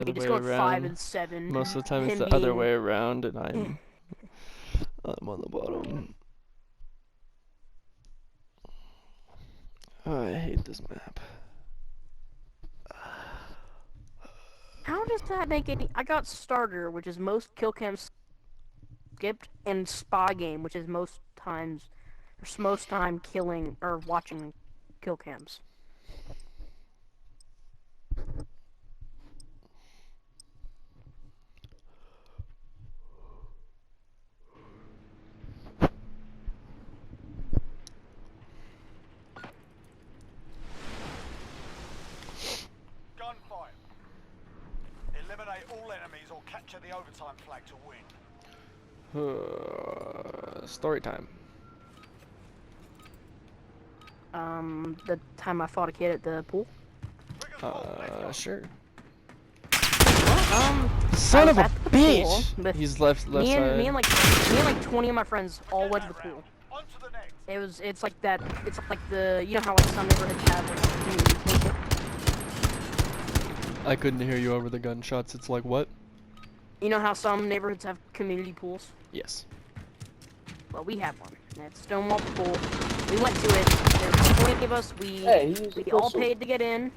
other just way going around. 5 and 7. Most of the time it's Him the other being- way around, and I'm on the bottom. Oh, I hate this map. How does that make any? I got starter, which is most kill cams skipped, and spy game, which is most time killing or watching kill cams. Gunfight. Eliminate all enemies or capture the overtime flag to win. Story time. The time I fought a kid at the pool. Sure. I Son of was a at the bitch! pool with He's left me side. and like 20 of my friends all went to the pool. On to the next. It's like that. It's like the you know how like some neighborhoods have like community pool. I couldn't hear you over the gunshots. It's like what? You know how some neighborhoods have community pools? Yes. Well, we have one. And it's Stonewall Pool. We went to it. There were 20 of us. We all paid to get in.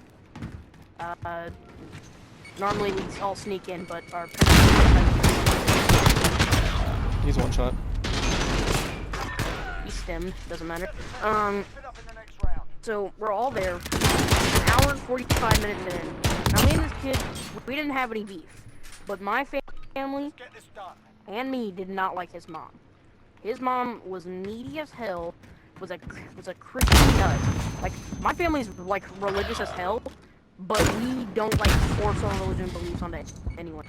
Normally we all sneak in, but our parents. He's one shot. He stemmed. Doesn't matter. Fit up in the next round. So we're all there. An hour and 45 minutes in. Now me and this kid, we didn't have any beef, but my family Get this done. and me did not like his mom. His mom was needy as hell, was a Christian nut. Like, my family's, like, religious as hell, but we don't, like, force our religion beliefs onto anyone.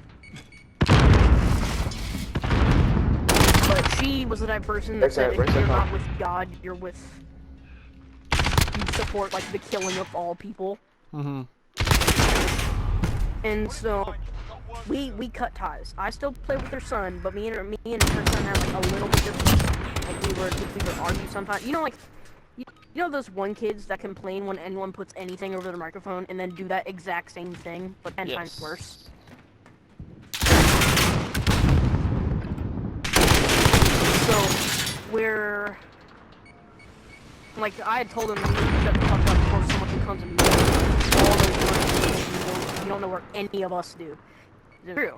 But she was the type of person that said, if you're not with God, you're with... You support, like, the killing of all people. Mm-hmm. And so... We cut ties. I still play with her son, but me and her son have like a little bit of like we would argue sometimes. You know, like you know those one kids that complain when anyone puts anything over their microphone and then do that exact same thing, but 10 times worse. So we're like I had told him to shut the fuck up before someone can come to me. All those words you don't know where any of us do. It's true.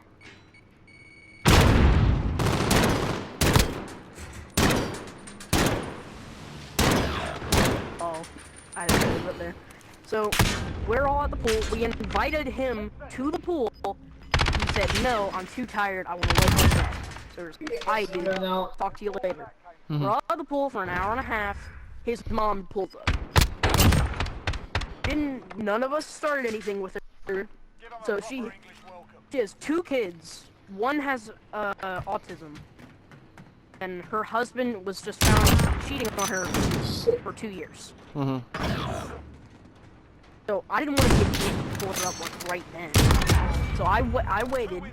Oh, I didn't really put there. So, we're all at the pool. We invited him to the pool. He said, no, I'm too tired. I want to lay on bed. So, I do. Talk to you later. Mm-hmm. We're all at the pool for an hour and a half. His mom pulls up. None of us started anything with her. So she has 2 kids. One has autism, and her husband was just found cheating on her for 2 years. Mm-hmm. So I didn't want to get pulled her up like right then. So I waited.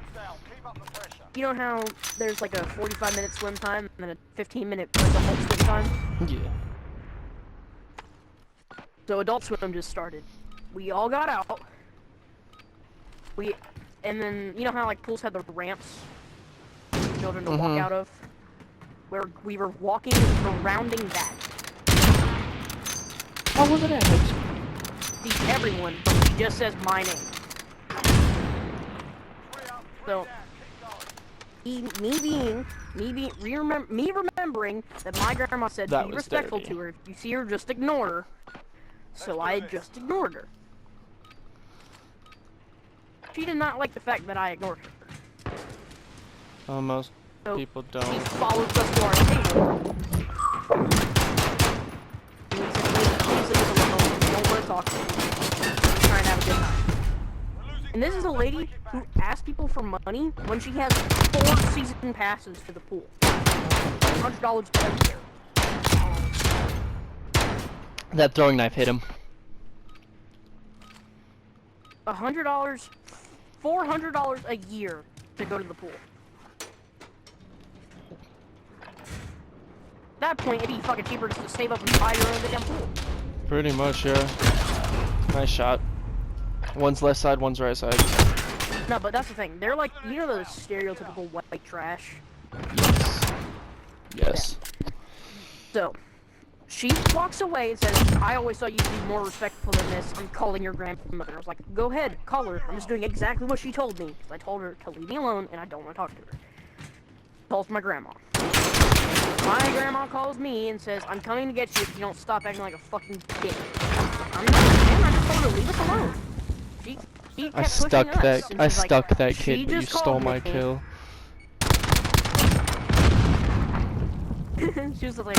You know how there's like a 45-minute swim time and then a 15-minute adult swim time? Yeah. So adult swim just started. We all got out. And then, you know how, like, pools have the ramps for children to walk out of? We were walking, surrounding that. How was it at? See everyone, but she just says my name. So, me remembering that my grandma said That be was respectful dirty. to her. If you see her, just ignore her. So I just ignored her. She did not like the fact that I ignored her. Most So people she don't. followed us to our table. And we said, please leave us alone. We don't want to talk to you. We're trying to have a good time. And this is a lady who asks people for money when she has 4 season passes to the pool. $100 a year. That throwing knife hit him. $100, $400 a year to go to the pool. At that point, it'd be fucking cheaper just to save up and buy your own damn pool. Pretty much, yeah. Nice shot. One's left side, one's right side. No, but that's the thing. They're like, you know those stereotypical white trash? Yes. So, she walks away and says, I always thought you'd be more respectful than this. I'm calling your grandmother. I was like, go ahead, call her. I'm just doing exactly what she told me. Because I told her to leave me alone and I don't want to talk to her. Calls my grandma. My grandma calls me and says, I'm coming to get you if you don't stop acting like a fucking dick. I'm not, man, I just told her to leave us alone. She kept pushing us, and I she's like, stuck that "She kid, but you just stole called my me." kill. She was like,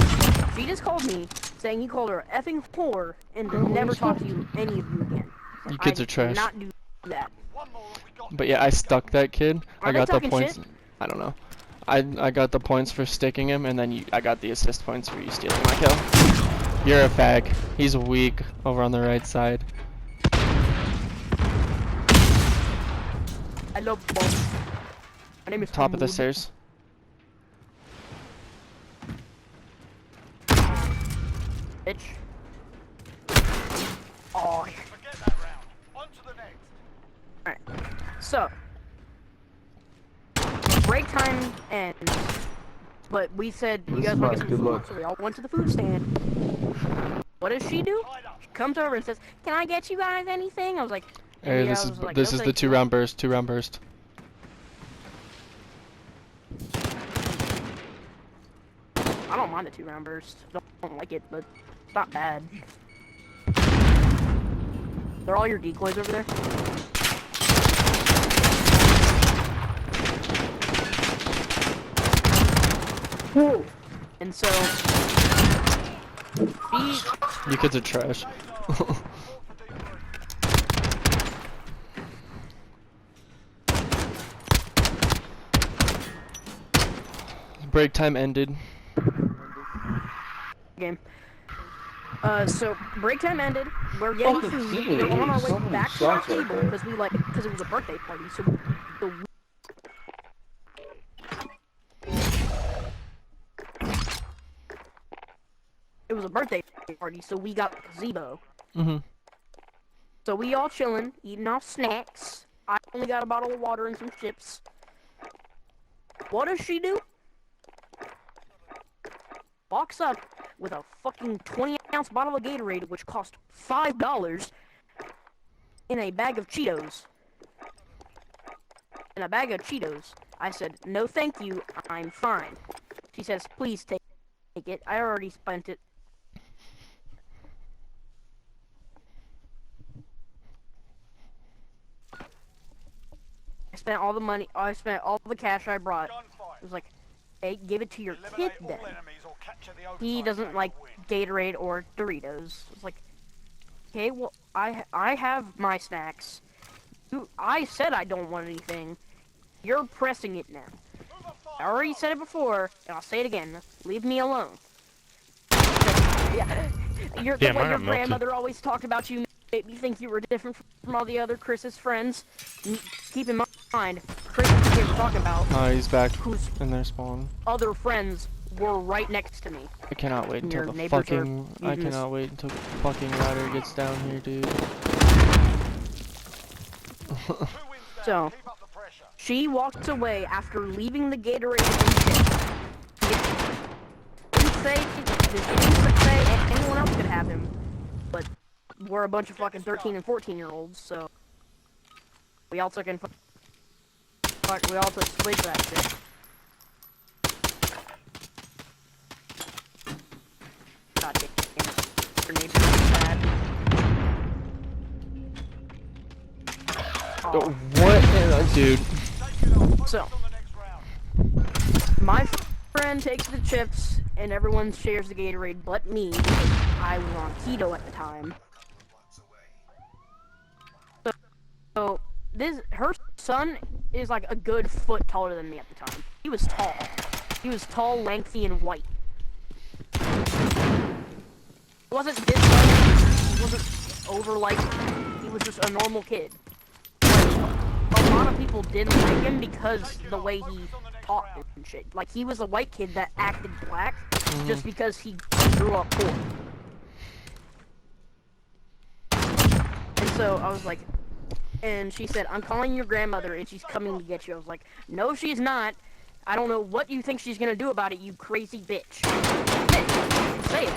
she just called me saying you called her a effing whore and to never talk to you, any of you again. Like, You kids I are trash. did not do that. One more and we got But yeah, I stuck that kid. Are I they got the talking points. shit? I don't know. I got the points for sticking him, and then I got the assist points for you stealing my kill. You're a fag. He's weak over on the right side. I love both. My name is Top of the Mood. stairs. Bitch. Oh. forget that round. On to the next. Alright. So. Break time ends. But we said, you guys want to get some food, so we all went to the food stand. What does she do? She comes over and says, can I get you guys anything? I was like, Hey, yeah, this I is was like, this no, is the thank you. 2-round burst. 2-round burst. I don't mind the 2-round burst. I don't like it, but it's not bad. They're all your decoys over there? Whoa! And so, You kids are trash. Break time ended. game. So break time ended. We're getting food. We're on our way back to our table because because it was a birthday party. So it was a birthday party. So we got gazebo. Mhm. So we all chilling, eating off snacks. I only got a bottle of water and some chips. What does she do? Walks up with a fucking 20-ounce bottle of Gatorade, which cost $5, in a bag of Cheetos. In a bag of Cheetos. I said, no thank you, I'm fine. She says, please take it. I already spent it. I spent all the money, I spent all the cash I brought. Gunfight. It was like, hey, give it to your kid Eliminate all then. enemies or capture the overtime He doesn't flag like to win. Gatorade or Doritos. It's like, okay, well, I have my snacks. I said I don't want anything. You're pressing it now. I already said it before, and I'll say it again. Leave me alone. Yeah, the way your grandmother always talked about you made me think you were different from all the other Chris's friends. Keep in mind, Chris we were talking about, Oh, he's back whose in their spawn. other friends were right next to me. I cannot wait until Your the neighbors are fucking. I using this- cannot wait until the fucking ladder gets down here, dude. Who wins that? So, Keep up the pressure. she walked away after leaving the Gatorade and shit. Didn't say anyone else could have him, but we're a bunch of fucking 13 and 14-year-olds, so we all took in. We all took swig that shit. God damn it. Your neighbors are bad. Oh, what? Dude. Take it on. Focus So. on the next round. My friend takes the chips, and everyone shares the Gatorade but me, because I was on keto at the time. So her son is like a good foot taller than me at the time. He was tall. He was tall, lengthy, and white. He wasn't this he wasn't over like, he was just a normal kid. But a lot of people didn't like him because the way he talked and shit. Like, he was a white kid that acted black just because he grew up poor. And so I was like, and she said, "I'm calling your grandmother, and she's coming to get you." I was like, "No, she's not. I don't know what you think she's gonna do about it, you crazy bitch." Bitch, say it.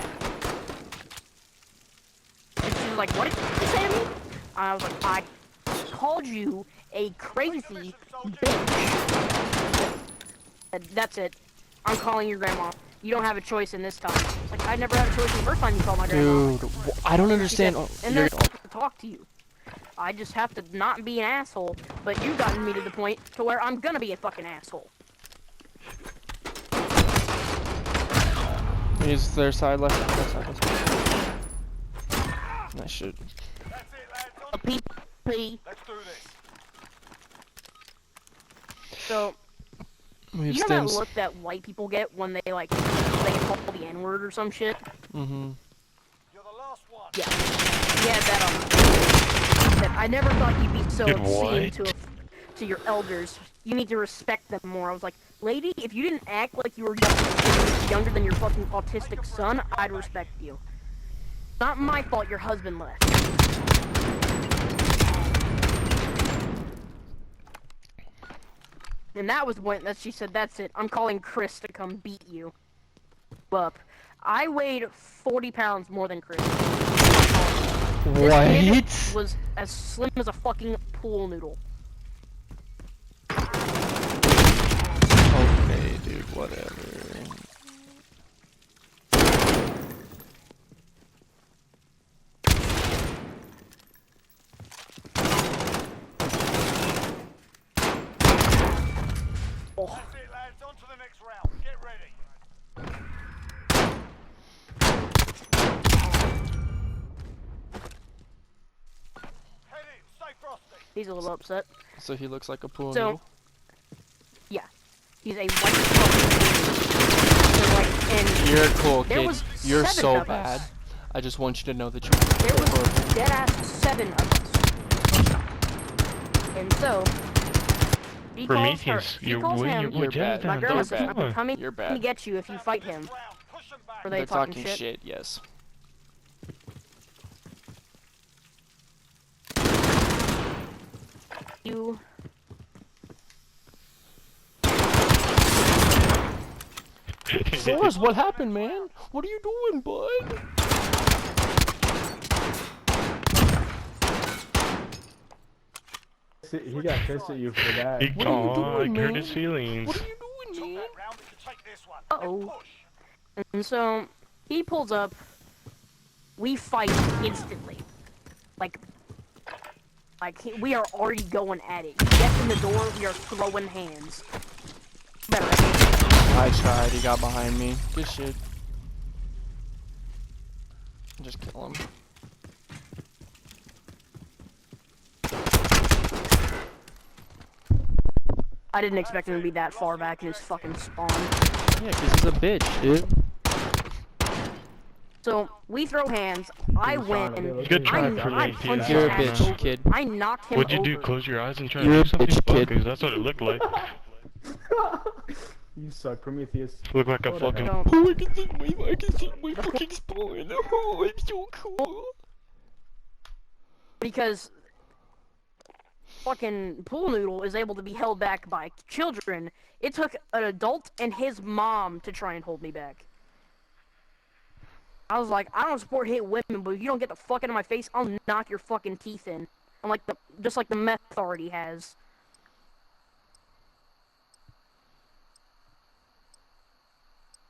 And she was like, "What did you say to me?" I was like, "I called you a crazy bitch." That's it. I'm calling your grandma. You don't have a choice in this time. Like, I never had a choice the first time you called my grandma. Dude, I don't understand. And then I have to talk to you. I just have to not be an asshole, but you've gotten me to the point to where I'm gonna be a fucking asshole. Is their side left side, left side. Nice shit. That's it, lads. A On. PP. Let's do this. So, We have you know that stims. look that white people get when they like they call the N-word or some shit? Mm-hmm. You're the last one. Yeah. Yeah, that I never thought you'd be so obscene to your elders. You need to respect them more. I was like, lady, if you didn't act like you were younger than your fucking autistic son, I'd respect you. Not my fault your husband left. And that was when that she said, "That's it. I'm calling Chris to come beat you up." I weighed 40 pounds more than Chris. This kid What? was as slim as a fucking pool noodle. Okay, dude, whatever. That's it, lads. On to the next round. Get ready. Head in. Stay frosty. He's a little upset. So he looks like a pool So, noodle. yeah. He's a white fucking so, like, and You're cool, there kid. was You're 7 so of bad. us. I just want you to know that you. There was dead-ass 7 of us. And so, he calls her, he calls him, You're bad. my grandma says, You're "I'm bad. coming You're to bad. get you if you fight him." Round. Push 'em back. Are they They're talking talking shit? yes. You... Soros, what happened, man? What are you doing, bud? He got pissed at you for that. What are you doing, hurt man? his feelings. What are you doing, man? That round. We can take this one. Uh-oh. Then push. And so, he pulls up, we fight instantly. Like, we are already going at it. He gets in the door, we are throwing hands. Better. I tried. He got behind me. Good shit. Just kill him. I didn't expect him to be that far back in his fucking spawn. Yeah, 'cause he's a bitch, dude. So, we throw hands, I win, Good try I for me, punched his Pete. You're a ass bitch, over. kid. I knocked him What'd you over. do? Close your eyes and try You're a to do something? bitch, Fuck, kid. 'cause that's what it looked like. You suck, Prometheus. Looked like a What the fucking. So, Oh, I can see my fucking spawn. Oh, I'm so cool. because fucking Pool Noodle is able to be held back by children, it took an adult and his mom to try and hold me back. I was like, I don't support hit women, but if you don't get the fuck out of my face, I'll knock your fucking teeth in. I'm like just like the meth authority has.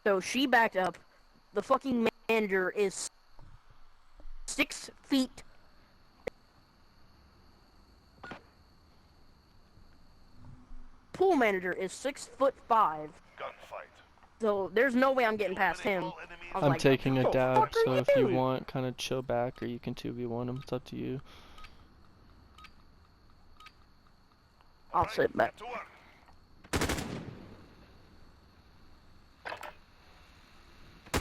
So she backed up. The fucking manager is 6 feet. Pool manager is 6'5". Gunfight. So there's no way I'm getting past him. I was I'm like, taking a "What the dab, fuck are so you if you doing?" want, kind of chill back, or you can 2v1 him. It's up to you. I'll sit back. To work.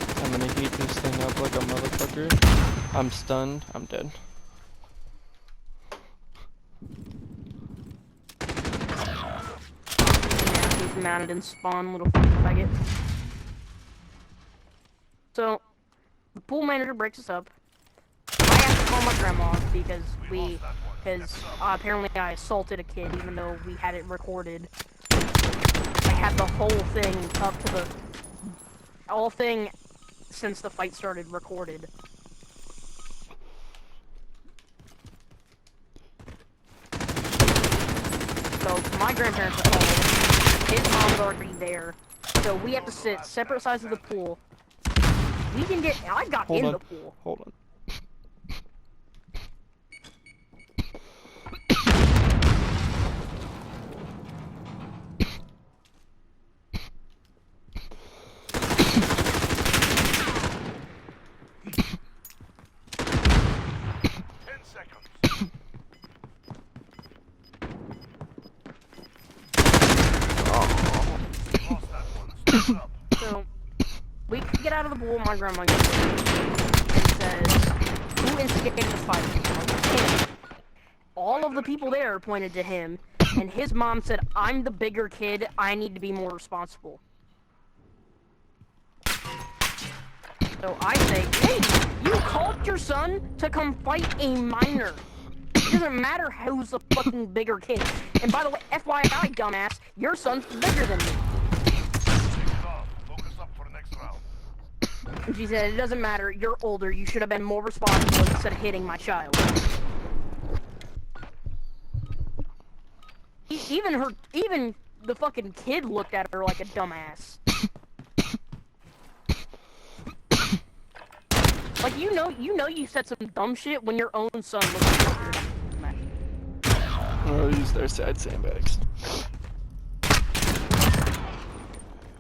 I'm gonna heat this thing up like a motherfucker. I'm stunned. I'm dead. Yeah, he's mounted in spawn, little fucking faggot. So, the pool manager breaks us up. I have to call my grandma because we because apparently I assaulted a kid even though we had it recorded. I had the whole thing up to the whole thing since the fight started recorded. So my grandparents are home. His mom's already there. So we have to sit separate sides of the pool. We can get. I got Hold in on. the pool. Hold on. 10 seconds. Lost that one. Step up. So we get out of the pool. My grandma gets in and says, "Who instigated the fight?" Him. All of the people there pointed to him, and his mom said, "I'm the bigger kid. I need to be more responsible." So I say, "Hey, you called your son to come fight a minor. It doesn't matter who's the fucking bigger kid. And by the way, FYI, dumbass, your son's bigger than me." Focus up for the next round. And she said, "It doesn't matter. You're older. You should have been more responsible instead of hitting my child." Even the fucking kid looked at her like a dumbass. Like, you know you said some dumb shit when your own son looks like you're dumbass. Oh, use their side sandbags.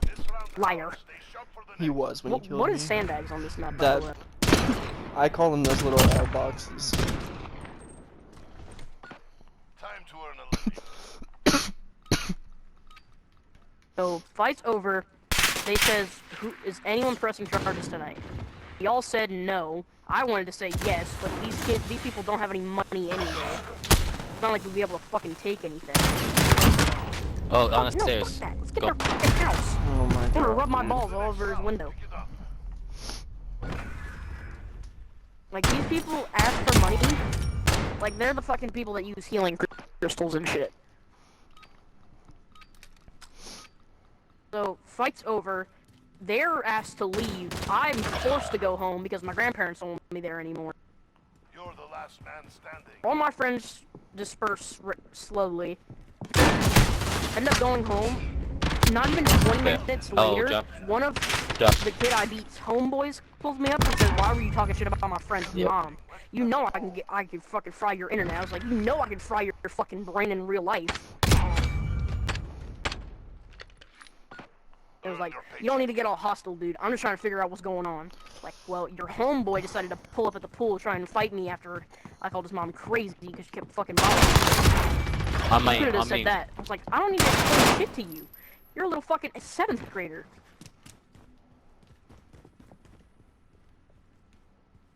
This round, Liar. stay sharp for the He next. was when he killed What me. is sandbags on this map, by the way? I call them those little L boxes. Time to earn a living. So, fight's over. They says, is anyone pressing charges tonight? We all said no. I wanted to say yes, but these people don't have any money anyway. It's not like we'll be able to fucking take anything. Oh, on the No, stairs. fuck that. Let's get Go. their fucking house. Oh my I'm gonna god. rub my dude. balls all over his window. Pick it up. Like, these people ask for money. Like, they're the fucking people that use healing crystals and shit. So, fight's over. They're asked to leave. I'm forced to go home because my grandparents don't want me there anymore. You're the last man standing. All my friends disperse slowly. End up going home. Not even 20 minutes Oh, later, jump. one of Jump. the kid I beat's homeboys pulls me up and says, "Why were you talking shit about my friend's Yep. mom? You know I can fucking fry your internet." I was like, "You know I can fry your fucking brain in real life." It was like, "You don't need to get all hostile, dude. I'm just trying to figure out what's going on." Like, well, your homeboy decided to pull up at the pool trying to fight me after I called his mom crazy because she kept fucking bothering me. On my, I could have on said me. that. I was like, I don't need to explain shit to you. You're a little fucking 7th grader.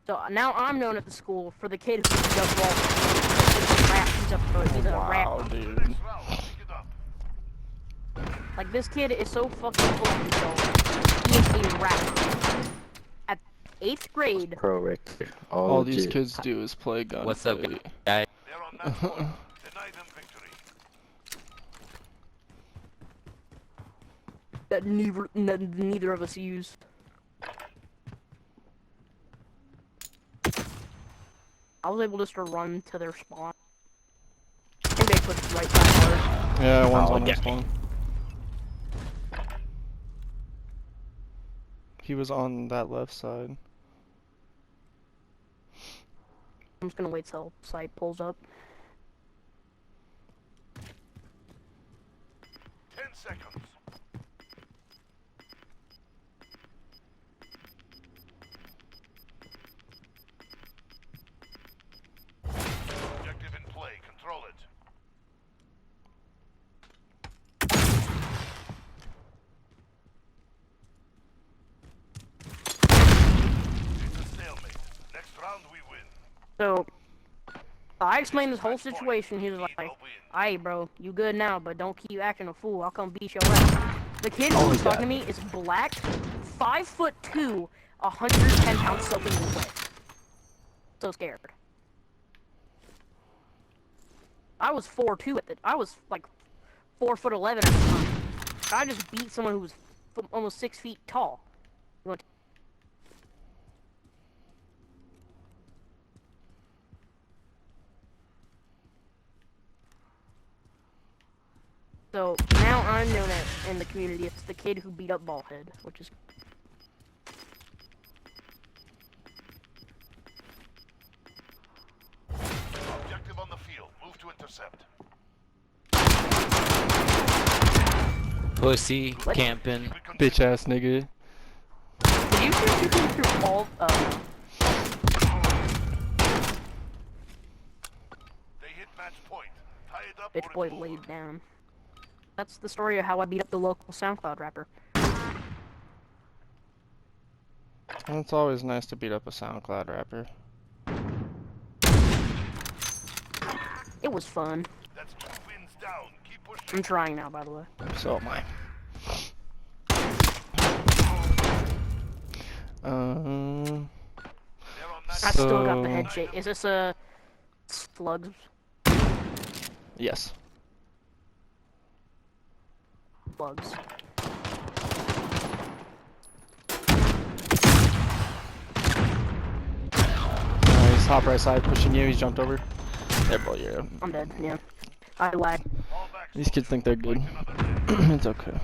So now I'm known at the school for the kid who does rap. He's a Wow, rapper. dude. Next round. Pick it up. Like, this kid is so fucking full of himself. He is a rapper. At 8th grade, Pro Rick. All these kids do is play gunfight. What's up, guy? They're on that one. Deny them victory. that neither of us use. I was able just to run to their spawn. I think they put right side hard. Yeah, one's Oh, on yeah. this one. He was on that left side. I'm just gonna wait till site pulls up. 10 seconds. Objective in play. Control it. It's a stalemate. Next round we win. So, I explained this whole situation. He was like, "Aye, bro, you good now, but don't keep acting a fool. I'll come beat your ass." The kid who was talking to me is black, 5'2", 110 pounds soaking wet. So scared. I was 4'2" at the. I was like 4'11" at the time. I just beat someone who was almost 6 feet tall. You want So now I'm known as in the community as the kid who beat up Ballhead, which is Objective on the field. Move to intercept. Pussy, camping. Bitch ass nigga. Did you just shoot him through all They hit match point. Tie it up bitch or boy it's over. laid down? That's the story of how I beat up the local SoundCloud rapper. And it's always nice to beat up a SoundCloud rapper. It was fun. That's 2 wins down. Keep pushing. I'm trying now, by the way. So am I. They're on match I still got the So- head shake. Is this a slugs? Yes. Slugs. He's top right side pushing you. He's jumped over. There, boy, yeah. I'm dead. Yeah. I lag. Fall back. These kids think they're good. Another day. It's okay.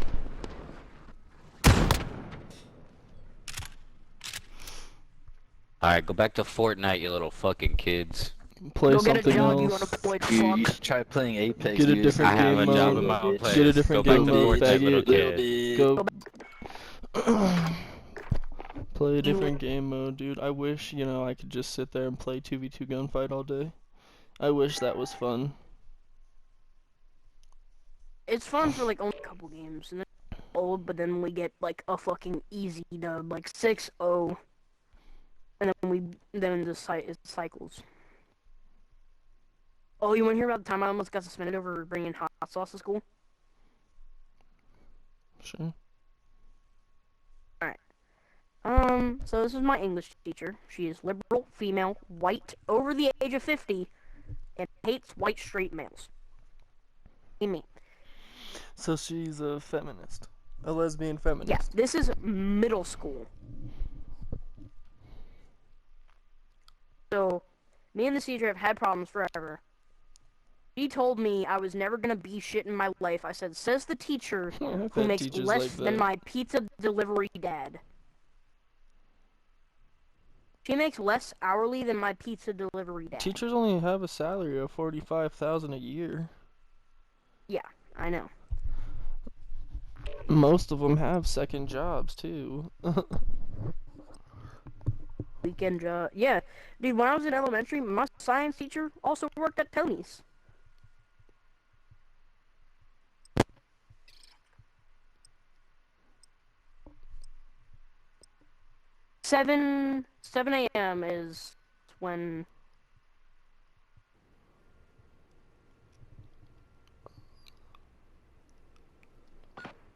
Alright, go back to Fortnite, you little fucking kids. Play Go get a something job, you else. unemployed You fuck. should try playing Apex. Get a dude. different I have game a job mode. in my own place. Get a different Go back game to mode, Fortnite, little faggot. kid. Go. Play a different game mode, dude. I wish, you know, I could just sit there and play 2v2 gunfight all day. I wish that was fun. It's fun for like only a couple games, and then old, but then we get like a fucking easy dub, like 6-0, and then it cycles. Oh, you want to hear about the time I almost got suspended over bringing hot sauce to school? Sure. So this is my English teacher. She is liberal, female, white, over the age of 50, and hates white straight males. Me. So she's a feminist. A lesbian feminist. Yeah, this is middle school. So, me and the teacher have had problems forever. She told me I was never gonna be shit in my life. I said, says the teacher I've who had makes teachers less like than that. my pizza delivery dad. She makes less hourly than my pizza delivery dad. Teachers only have a salary of $45,000 a year. Yeah, I know. Most of them have second jobs too. Weekend job. Yeah, dude, when I was in elementary, my science teacher also worked at Tony's. Seven a.m. is when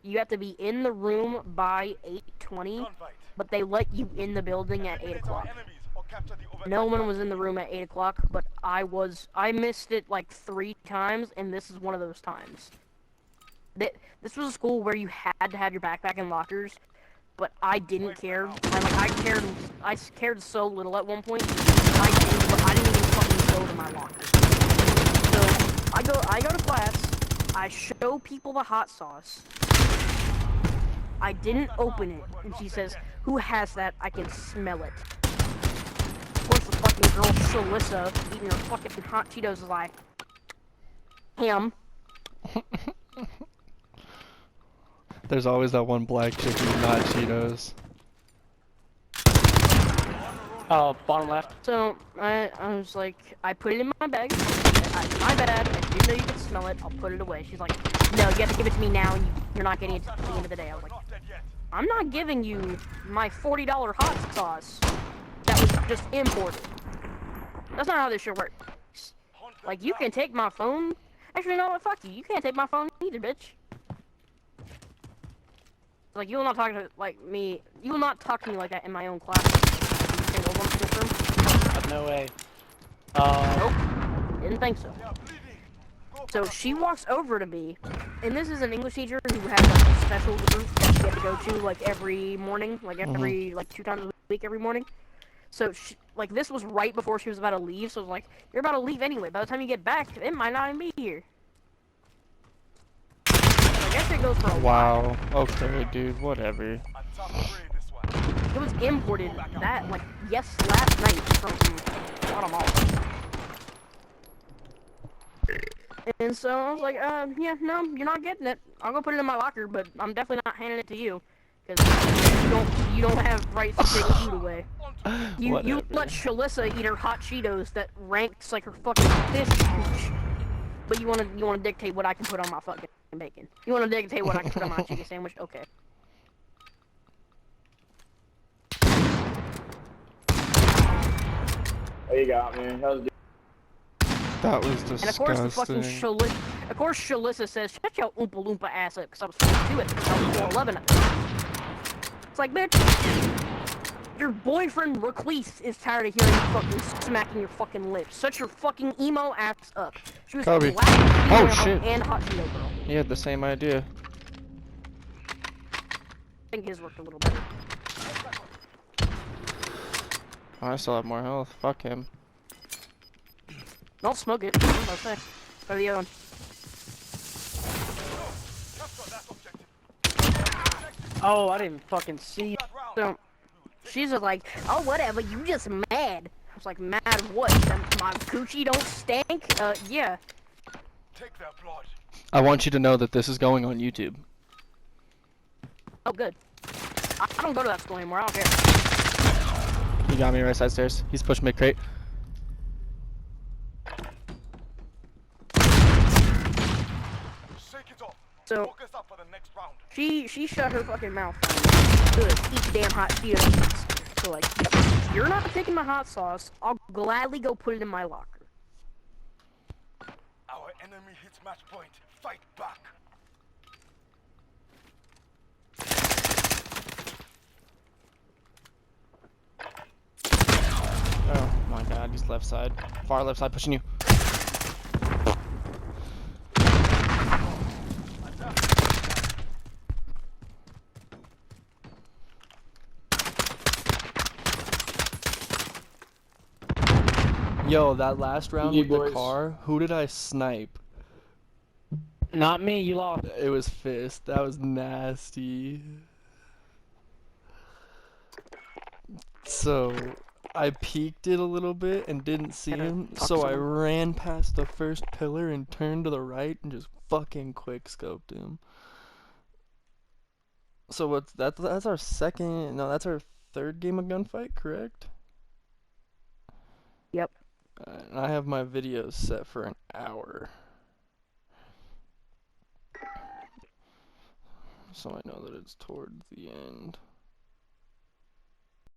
you have to be in the room by 8:20, Gunfight. but they let you in the building at 8 Eliminate our o'clock. enemies or capture the overtime No one flag. was in the room at 8 o'clock, but I missed it like 3 times, and this is one of those times. This was a school where you had to have your backpack in lockers, but I didn't care. I cared so little at one point. I didn't even fucking go to my locker. So I go to class. I show people the hot sauce. I didn't open it, and she says, "Who has that? I can smell it." Of course, the fucking girl Shalissa eating her fucking hot Cheetos is like, "Him." There's always that one black chick who's not Cheetos. Oh, bottom left. So I was like, I put it in my bag. My bad. I didn't know you could smell it. I'll put it away. She's like, no, you have to give it to me now. You're not getting it at the end of the day. I was like, Not dead yet. I'm not giving you my $40 hot sauce that was just imported. That's not how this shit works. Like, you can take my phone. Actually, no, fuck you. You can't take my phone either, bitch. Like, you will not talk to me. You will not talk to me like that in my own class. Single one system. No way. Nope. Didn't think so. They are bleeding. So she walks over to me, and this is an English teacher who has like a special group that she had to go to like every morning, like every like 2 times a week every morning. So she, like this was right before she was about to leave, so I was like, "You're about to leave anyway. By the time you get back, it might not even be here." So I guess it goes for a while. Wow. Okay, dude. Whatever. A tough three this one. It was imported that like last night from Guatemala. And so I was like, yeah, no, you're not getting it. I'll go put it in my locker, but I'm definitely not handing it to you, because you don't have rights to take food away. You let Shalissa eat her hot Cheetos that ranks like her fucking fish pooch, but you wanna dictate what I can put on my fucking bacon. You wanna dictate what I can put on my chicken sandwich? Okay. What you got, man? How's That was And of course, the fucking disgusting. Shalissa says, "Shut your Oompa Loompa ass up," because I was 42 at the time, I was 4'11 at the time. It's like, bitch, your boyfriend Recluse is tired of hearing you fucking smacking your fucking lips. Shut your fucking emo ass up. She was Kobe. black, Oh, female, shit. and hot Cheeto girl. He had the same idea. I think his worked a little better. Oh, I still have more health. Fuck him. Don't smoke it. I'm about to say. Go to the other one. Oh, I didn't fucking see. So, she's just like, "Oh, whatever, you just mad." I was like, "Mad what? That my coochie don't stank?" Yeah. Take their blood. I want you to know that this is going on YouTube. Oh, good. I don't go to that school anymore. I don't care. He got me right side stairs. He's pushing mid crate. Shake it off. So, Focus up for the next round. she shut her fucking mouth. Good. Eat damn hot Cheetos. So, like, if you're not taking my hot sauce, I'll gladly go put it in my locker. Our enemy hits match point. Fight back. Oh my god, he's left side. Far left side pushing you. Yo, that last round with the car, who did I snipe? Not me. You lost. It was Fist. That was nasty. So, I peeked it a little bit and didn't see him, so I ran past the first pillar and turned to the right and just fucking quick scoped him. So what's that's our second, no, that's our third game of gunfight, correct? Yep. And I have my videos set for an hour. So I know that it's towards the end.